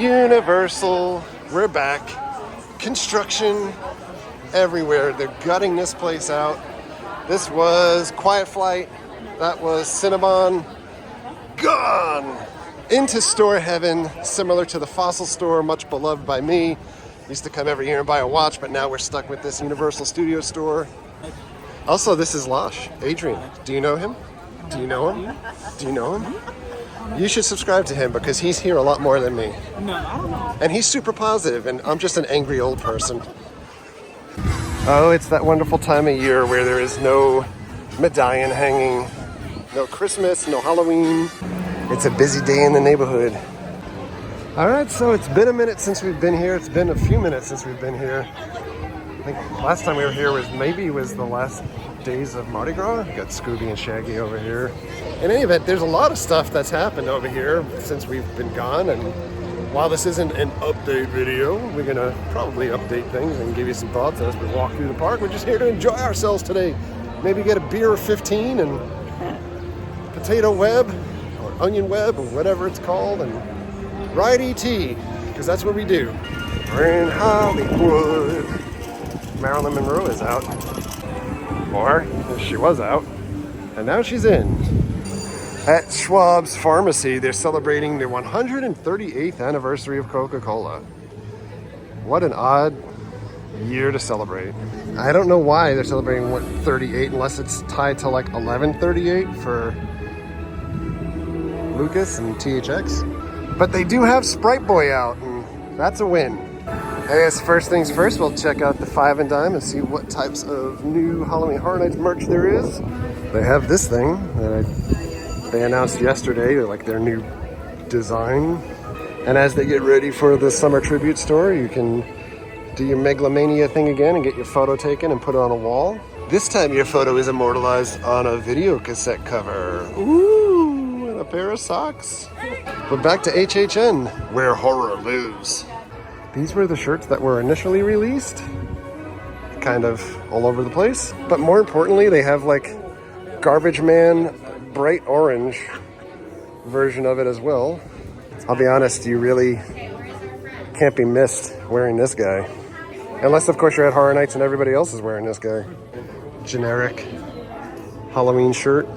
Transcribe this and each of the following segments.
Universal, we're back. Construction everywhere. They're gutting this place out. This was Quiet Flight. That was Cinnabon. Gone into store heaven, similar to the Fossil store, much beloved by me. Used to come every year and buy a watch, but now we're stuck with this Universal Studio store. Also, this is Losh, Adrian. Do you know him? Do you know him? Do you know him? You should subscribe to him because he's here a lot more than me. No, I don't know. And he's super positive, and I'm just an angry old person. Oh, it's that wonderful time of year where there is no medallion hanging, no Christmas, no Halloween. It's a busy day in the neighborhood. All right, so it's been a minute since we've been here. It's been a few minutes since we've been here. I think last time we were here was the last days of Mardi Gras. We got Scooby and Shaggy over here. In any event, there's a lot of stuff that's happened over here since we've been gone. And while this isn't an update video, we're gonna probably update things and give you some thoughts as we walk through the park. We're just here to enjoy ourselves today. Maybe get a beer or 15 and potato web or onion web or whatever it's called and ride ET, because that's what we do. We're in Hollywood. Marilyn Monroe is out. Or she was out. And now she's in. At Schwab's Pharmacy, they're celebrating the 138th anniversary of Coca-Cola. What an odd year to celebrate. I don't know why they're celebrating 38 unless it's tied to like 1138 for Lucas and THX. But they do have Sprite Boy out, and that's a win. I guess first things first, we'll check out the 5 and Dime and see what types of new Halloween Horror Nights merch there is. They have this thing that they announced yesterday, like their new design. And as they get ready for the summer tribute store, you can do your megalomania thing again and get your photo taken and put it on a wall. This time your photo is immortalized on a video cassette cover. Ooh, and a pair of socks. But back to HHN, where horror lives. These were the shirts that were initially released, kind of all over the place. But more importantly, they have like Garbage Man bright orange version of it as well. I'll be honest, you really can't be missed wearing this guy. Unless, of course, you're at Horror Nights and everybody else is wearing this guy. Generic Halloween shirt.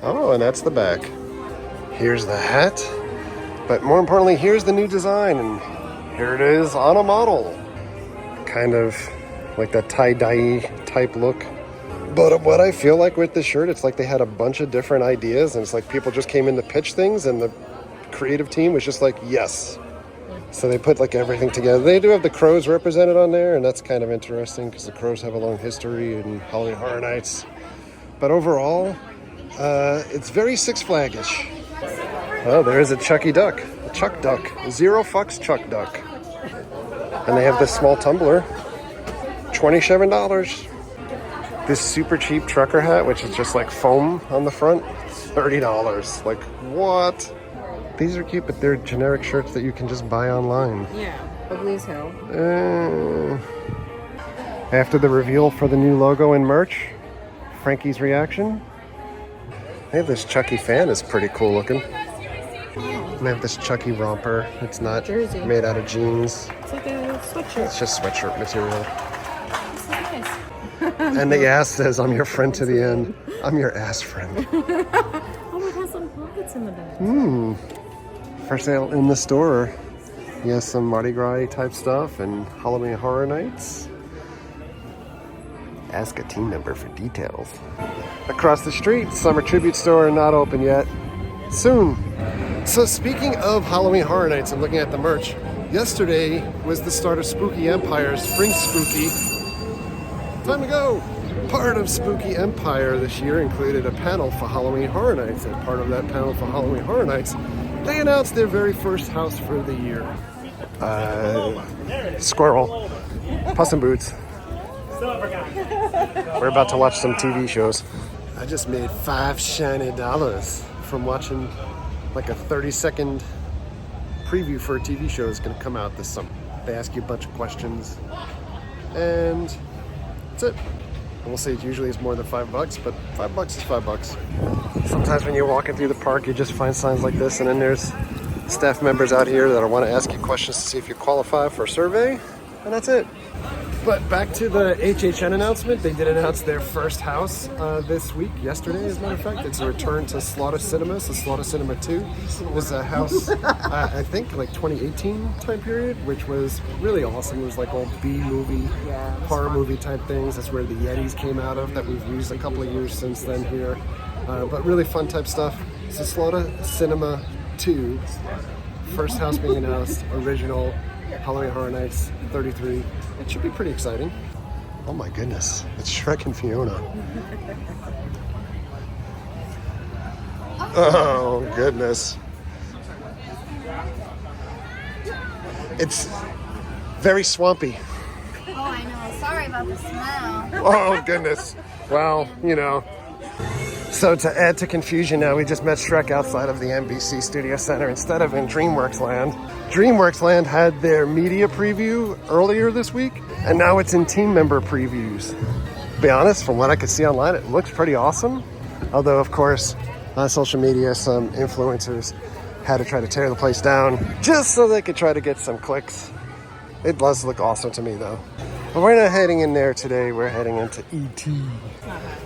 Oh, and that's the back. Here's the hat. But more importantly, here's the new design, and here it is on a model. Kind of like that tie-dye type look. But what I feel like with this shirt, it's like they had a bunch of different ideas, and it's like people just came in to pitch things, and the creative team was just like, yes. So they put like everything together. They do have the crows represented on there, and that's kind of interesting because the crows have a long history in Halloween Horror Nights. But overall, it's very Six Flag-ish. Oh, there is a Chucky Duck, a Chuck Duck, Zero Fucks Chuck Duck. And they have this small tumbler, $27. This super cheap trucker hat, which is just like foam on the front, $30. Like, what? These are cute, but they're generic shirts that you can just buy online. Yeah, ugly as hell. After the reveal for the new logo and merch, Frankie's reaction. They have this Chucky fan, is pretty cool looking. And they have this Chucky romper. It's not jersey made out of jeans. It's like a sweatshirt. It's just sweatshirt material. This is nice. And the ass says, I'm your friend to the end. I'm your ass friend. Oh, it has some pockets in the back. For sale in the store. Yes, some Mardi Gras type stuff and Halloween Horror Nights. Ask a team member for details. Across the street, summer tribute store, not open yet. Soon. So speaking of Halloween Horror Nights and looking at the merch, yesterday was the start of Spooky Empire's Spring Spooky. Time to go! Part of Spooky Empire this year included a panel for Halloween Horror Nights, and part of that panel for Halloween Horror Nights, they announced their very first house for the year. Squirrel. Puss in Boots. We're about to watch some TV shows. I just made $5 shiny from watching like a 30-second preview for a TV show is going to come out this summer. They ask you a bunch of questions, and that's it. I will say it usually is more than $5, but $5 is $5. Sometimes when you're walking through the park, you just find signs like this, and then there's staff members out here that want to ask you questions to see if you qualify for a survey, and that's it. But back to the HHN announcement. They did announce their first house this week, yesterday as a matter of fact. It's a return to Slaughter Cinema, so Slaughter Cinema 2 was a house, I think like 2018 time period, which was really awesome. It was like old B-movie, horror movie type things. That's where the Yetis came out of that we've used a couple of years since then here. But really fun type stuff. So Slaughter Cinema 2, first house being announced, original, Halloween Horror Nights 33. It should be pretty exciting. Oh my goodness, it's Shrek and Fiona. Oh goodness. It's very swampy. Oh, I know. Sorry about the smell. Oh goodness. Well, you know. So to add to confusion now, we just met Shrek outside of the NBC Studio Center instead of in DreamWorks Land. DreamWorks Land had their media preview earlier this week, and now it's in team member previews. To be honest, from what I could see online, it looks pretty awesome. Although, of course, on social media, some influencers had to try to tear the place down just so they could try to get some clicks. It does look awesome to me, though. But we're not heading in there today. We're heading into E.T.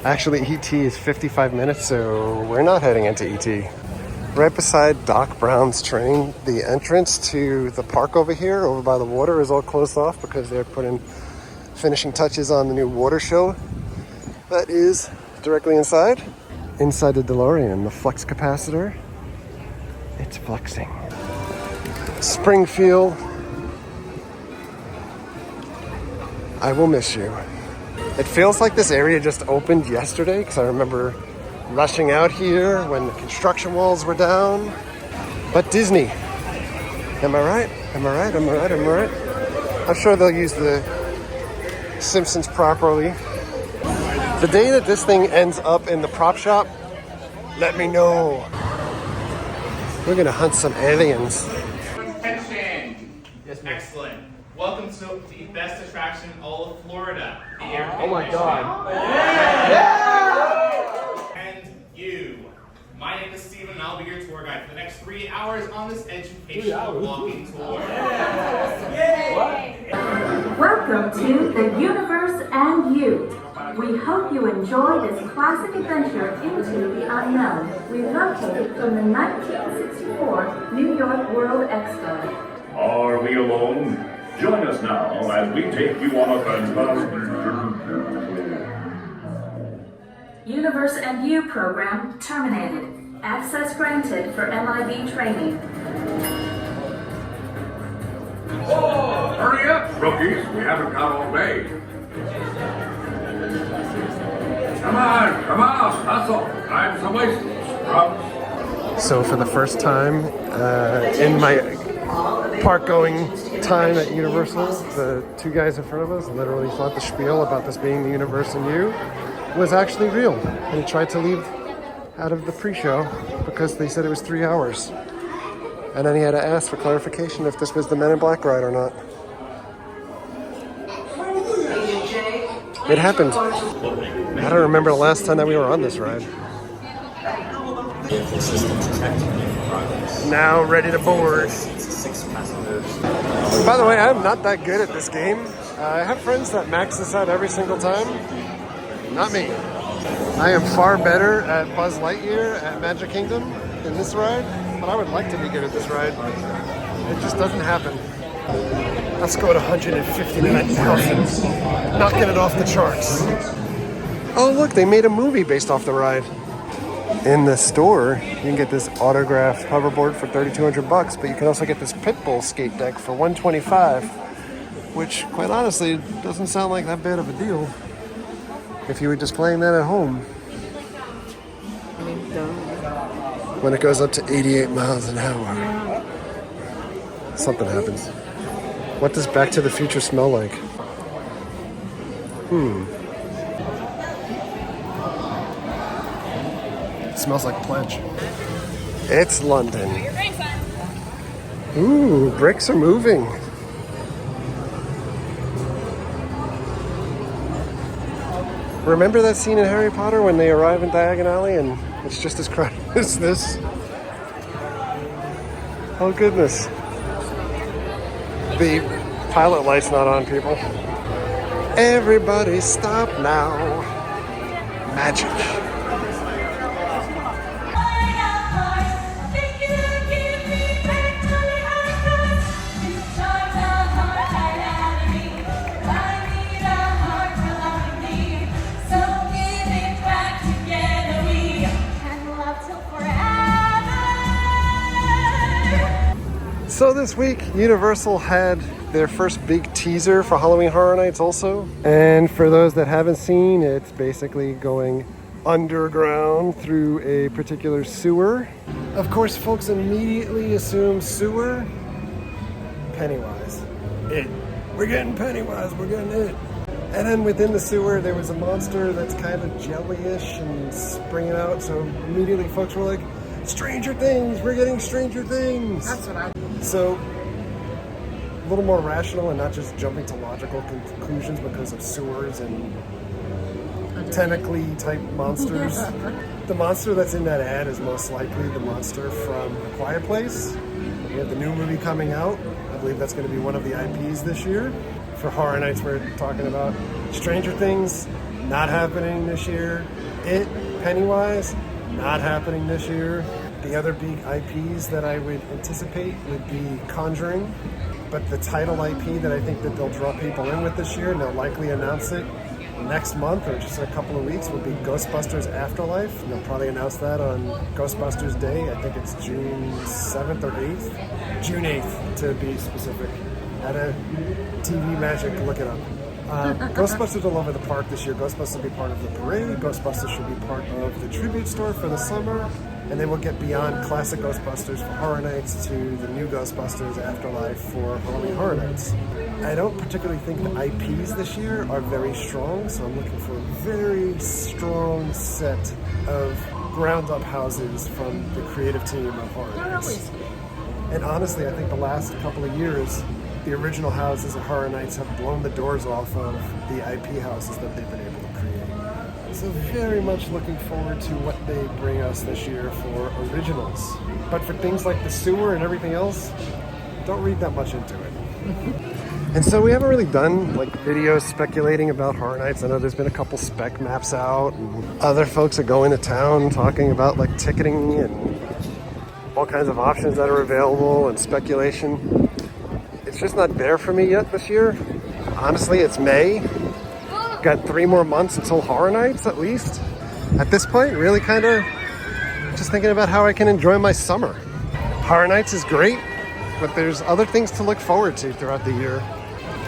Actually, E.T. is 55 minutes, so we're not heading into E.T. Right beside Doc Brown's train, the entrance to the park over here, over by the water, is all closed off because they're putting finishing touches on the new water show. That is directly inside. Inside the DeLorean, the flux capacitor, it's fluxing. Springfield, I will miss you. It feels like this area just opened yesterday because I remember rushing out here when the construction walls were down. But Disney, am I right? Am I right? Am I right? Am I right? I'm sure they'll use the Simpsons properly. The day that this thing ends up in the prop shop, let me know. We're gonna hunt some aliens. Attention! Yes, excellent. Welcome to the best attraction in all of Florida. Oh my God. And you. My name is Steven and I'll be your tour guide for the next 3 hours on this educational walking tour. Welcome to The Universe and You. We hope you enjoy this classic adventure into the unknown. We located from the 1964 New York World Expo. Are we alone? Join us now as we take you on a fantastic Universe and You program terminated. Access granted for MIB training. Oh, hurry up, rookies. We haven't got all day. Come on, hustle. Time's a waste. Scrubs. So for the first time in my park going time at Universal, the two guys in front of us literally thought the spiel about this being the Universe and You was actually real. And he tried to leave out of the pre-show because they said it was 3 hours. And then he had to ask for clarification if this was the Men in Black ride or not. It happened. I don't remember the last time that we were on this ride. Now ready to board. By the way, I'm not that good at this game. I have friends that max this out every single time. Not me. I am far better at Buzz Lightyear at Magic Kingdom in this ride, but I would like to be good at this ride. It just doesn't happen. Let's go at 159,000. Knocking it off the charts. Oh look, they made a movie based off the ride. In the store, you can get this autographed hoverboard for $3,200, but you can also get this Pitbull skate deck for $125, which, quite honestly, doesn't sound like that bad of a deal if you were just playing that at home. When it goes up to 88 miles an hour, something happens. What does Back to the Future smell like? It smells like Pledge. It's London. Ooh, bricks are moving. Remember that scene in Harry Potter when they arrive in Diagon Alley and it's just as crowded as this? Oh goodness. The pilot light's not on, people. Everybody stop now. Magic. So this week, Universal had their first big teaser for Halloween Horror Nights also. And for those that haven't seen, it's basically going underground through a particular sewer. Of course, folks immediately assume sewer. Pennywise. It. We're getting Pennywise, we're getting it. And then within the sewer, there was a monster that's kind of jellyish and springing out. So immediately folks were like, Stranger Things, we're getting Stranger Things. That's what I. So, a little more rational and not just jumping to logical conclusions because of sewers and tentacly type monsters. The monster that's in that ad is most likely the monster from A Quiet Place. We have the new movie coming out. I believe that's going to be one of the IPs this year. For Horror Nights, we're talking about Stranger Things, not happening this year. It, Pennywise, not happening this year. The other big IPs that I would anticipate would be Conjuring, but the title IP that I think that they'll draw people in with this year, and they'll likely announce it next month or just in a couple of weeks, will be Ghostbusters Afterlife. And they'll probably announce that on Ghostbusters Day. I think it's June 7th or 8th. June 8th, to be specific. At a TV Magic, look it up. Ghostbusters all over the park this year. Ghostbusters will be part of the parade. Ghostbusters should be part of the tribute store for the summer. And then we'll get beyond classic Ghostbusters for Horror Nights to the new Ghostbusters Afterlife for Halloween Horror Nights. I don't particularly think the IPs this year are very strong, so I'm looking for a very strong set of ground-up houses from the creative team of Horror Nights. And honestly, I think the last couple of years, the original houses at Horror Nights have blown the doors off of the IP houses that they've been able to create. So very much looking forward to what they bring us this year for originals. But for things like the sewer and everything else, don't read that much into it. And so we haven't really done like videos speculating about Horror Nights. I know there's been a couple spec maps out, and other folks are going to town talking about like ticketing and all kinds of options that are available and speculation. It's just not there for me yet this year. Honestly, it's May. Got 3 more months until Horror Nights, at least. At this point, really kind of just thinking about how I can enjoy my summer. Horror Nights is great, but there's other things to look forward to throughout the year.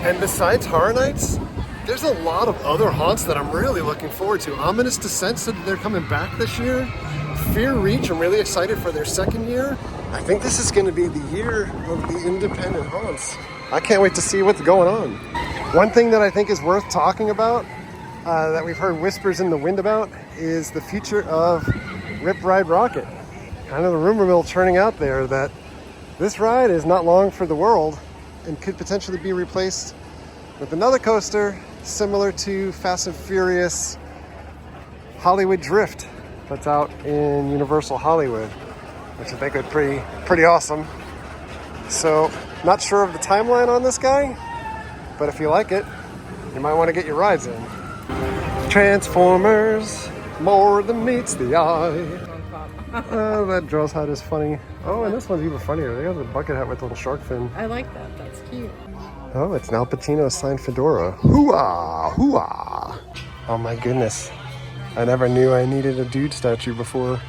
And besides Horror Nights, there's a lot of other haunts that I'm really looking forward to. Ominous Descent said that they're coming back this year. Fear Reach, I'm really excited for their second year. I think this is going to be the year of the independent haunts. I can't wait to see what's going on. One thing that I think is worth talking about, that we've heard whispers in the wind about, is the future of Ride Rockit. Kind of the rumor mill churning out there that this ride is not long for the world and could potentially be replaced with another coaster similar to Fast and Furious Hollywood Drift that's out in Universal Hollywood, which I think would be pretty awesome. So, not sure of the timeline on this guy, but if you like it, you might want to get your rides in. Transformers, more than meets the eye. Oh, that girl's hat is funny. Oh, and this one's even funnier. They have the bucket hat with a little shark fin. I like that. That's cute. Oh, it's an Al Pacino signed fedora. Hoo-ah, hoo-ah. Oh my goodness. I never knew I needed a dude statue before.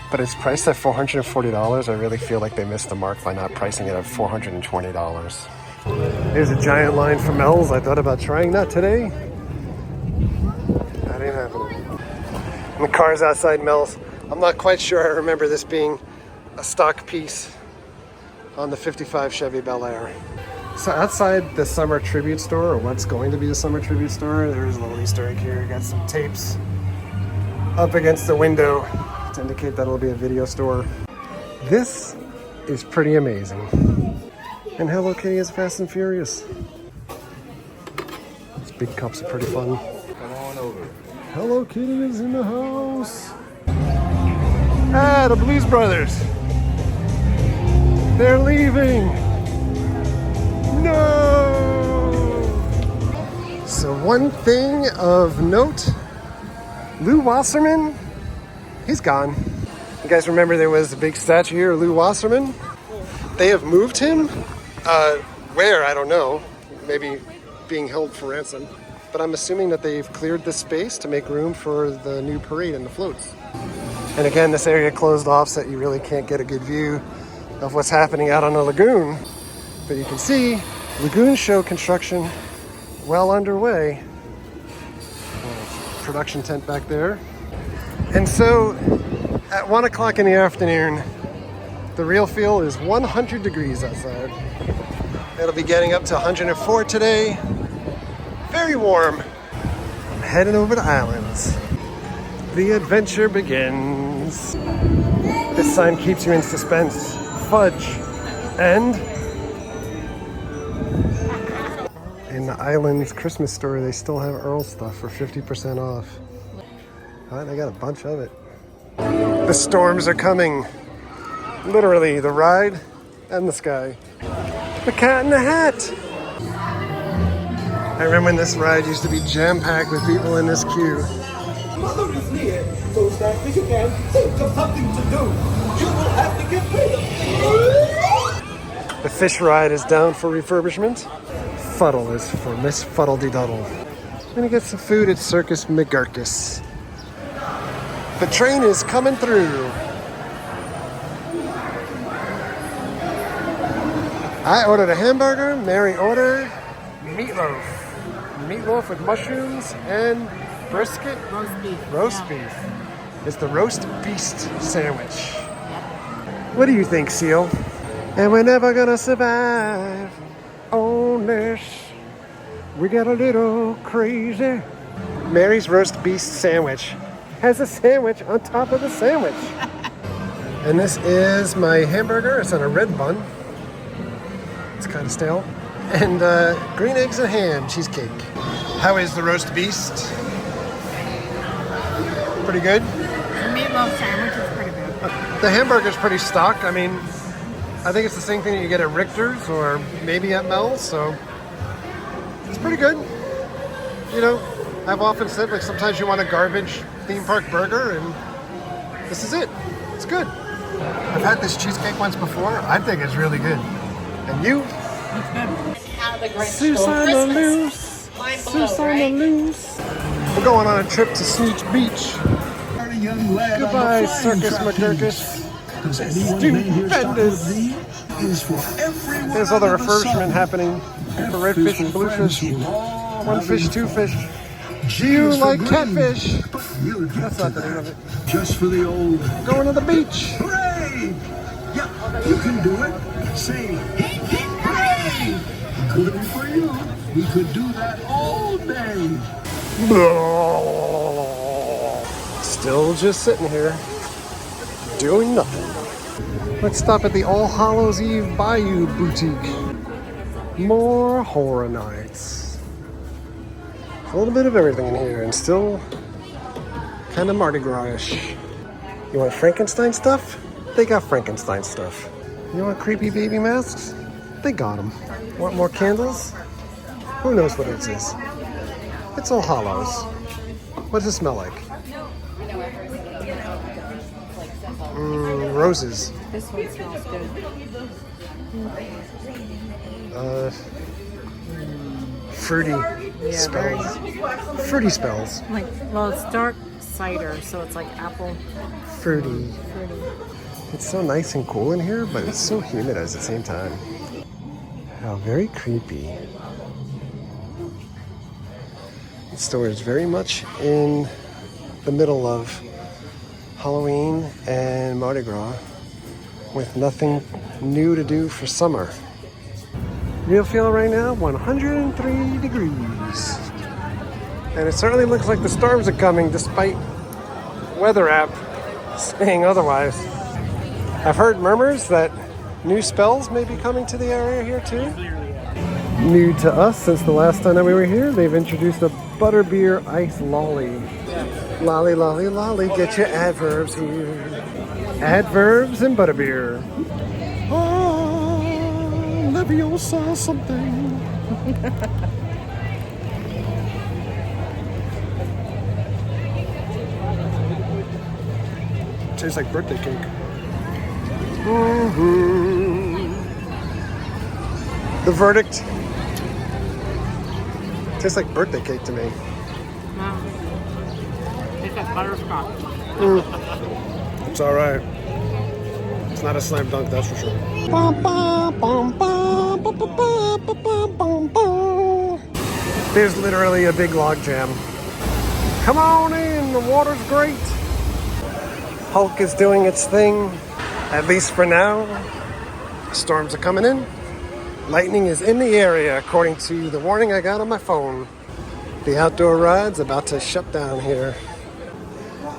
But it's priced at $440. I really feel like they missed the mark by not pricing it at $420. There's a giant line for Mel's. I thought about trying that today. That ain't happening. And the car's outside Mel's. I'm not quite sure I remember this being a stock piece on the 55 Chevy Bel Air. So outside the summer tribute store, or what's going to be the summer tribute store, there's a little Easter egg here. You got some tapes up against the window to indicate that it'll be a video store. This is pretty amazing. And Hello Kitty is Fast and Furious. These big cups are pretty fun. Come on over. Hello Kitty is in the house. Ah, the Blues Brothers. They're leaving. No! So one thing of note, Lou Wasserman, he's gone. You guys remember there was a big statue here of Lou Wasserman? They have moved him. Where? I don't know. Maybe being held for ransom. But I'm assuming that they've cleared this space to make room for the new parade and the floats. And again, this area closed off so that you really can't get a good view of what's happening out on the lagoon. But you can see lagoon show construction well underway. Production tent back there. And so at 1 o'clock in the afternoon, the real feel is 100 degrees outside. It'll be getting up to 104 today. Very warm. I'm heading over to Islands. The adventure begins. This sign keeps you in suspense. Fudge. And in the Islands Christmas store, they still have Earl stuff for 50% off. All right, they got a bunch of it. The storms are coming. Literally, the ride and the sky. The Cat in the Hat. I remember when this ride used to be jam-packed with people in this queue. Mother is here, so that we can think of something to do. You will have to get rid of. The fish ride is down for refurbishment. Fuddle is for Miss Fuddle-de-Duddle. I'm gonna get some food at Circus McGurkus. The train is coming through. I ordered a hamburger, Mary ordered meatloaf. Meatloaf with mushrooms and brisket? Roast beef. Roast beef. It's the roast beast sandwich. What do you think, Seal? And we're never gonna survive on this. We get a little crazy. Mary's roast beast sandwich has a sandwich on top of the sandwich. And this is my hamburger. It's on a red bun. It's kind of stale. And green eggs and ham cheesecake. How is the roast beast? Pretty good? The meatloaf sandwich is pretty good. The hamburger's pretty stock. I mean, I think it's the same thing that you get at Richter's or maybe at Mel's, so it's pretty good. You know, I've often said, like, sometimes you want a garbage theme park burger, and this is it. It's good. I've had this cheesecake once before. I think it's really good. And you? Susanna Loose. Susanna Loose. We're going on a trip to Sneech Beach. Goodbye, Circus McGurkus. Stupendous. There's other refurbishment happening for redfish and bluefish. One fish, two fish. Do you like catfish? That's not the name of it. Just for the old. Going to the beach. Hooray! Yeah, you can do it. Say, hip, hip, hooray! Good for you. We could do that all day. Still just sitting here, doing nothing. Let's stop at the All Hallows Eve Bayou Boutique. More horror nights. A little bit of everything in here, and still kind of Mardi Gras-ish. You want Frankenstein stuff? They got Frankenstein stuff. You want creepy baby masks? They got them. Want more candles? Who knows what it is? It's All Hallows. What does it smell like? Roses. This one smells good. Fruity spells. Fruity spells. Like, well, it's dark cider, so it's like apple. Fruity. It's so nice and cool in here, but it's so humid at the same time. How very creepy. The store is very much in the middle of Halloween and Mardi Gras with nothing new to do for summer. Real feel right now, 103 degrees. And it certainly looks like the storms are coming despite weather app saying otherwise. I've heard murmurs that new spells may be coming to the area here too. New to us since the last time that we were here, they've introduced a butterbeer ice lolly. Lolly, lolly, lolly, get your adverbs here. Adverbs and butterbeer. Oh. Leviosa something. Tastes like birthday cake. The verdict. Tastes like birthday cake to me. No. It's like butterscotch. It's all right. It's not a slam dunk, that's for sure. There's literally a big log jam. Come on in, the water's great. Hulk is doing its thing, at least for now. Storms are coming in. Lightning is in the area, according to the warning I got on my phone. The outdoor ride's about to shut down here.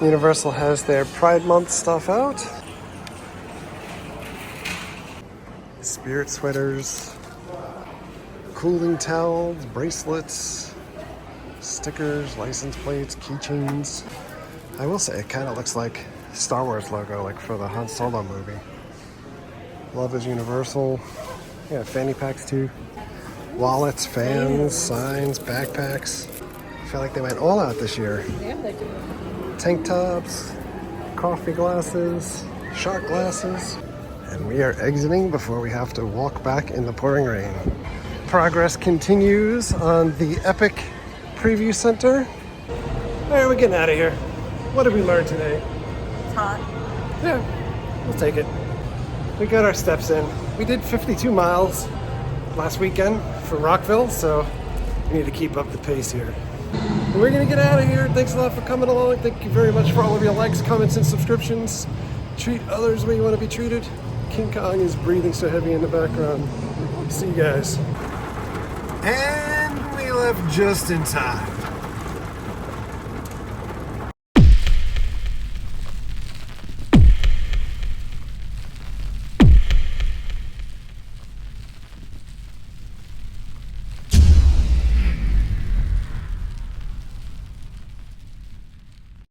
Universal has their Pride Month stuff out. Spirit sweaters, cooling towels, bracelets, stickers, license plates, keychains. I will say it kind of looks like Star Wars logo, like for the Han Solo movie. Love is universal. Yeah, fanny packs too. Wallets, fans, signs, backpacks. I feel like they went all out this year. Yeah, they do. Tank tops, coffee glasses, shot glasses. And we are exiting before we have to walk back in the pouring rain. Progress continues on the Epic Preview Center. All right, we're getting out of here. What did we learn today? It's hot. Yeah, we'll take it. We got our steps in. We did 52 miles last weekend for Rockville, so we need to keep up the pace here. And we're gonna get out of here. Thanks a lot for coming along. Thank you very much for all of your likes, comments, and subscriptions. Treat others the way you want to be treated. King Kong is breathing so heavy in the background. See you guys. And we left just in time.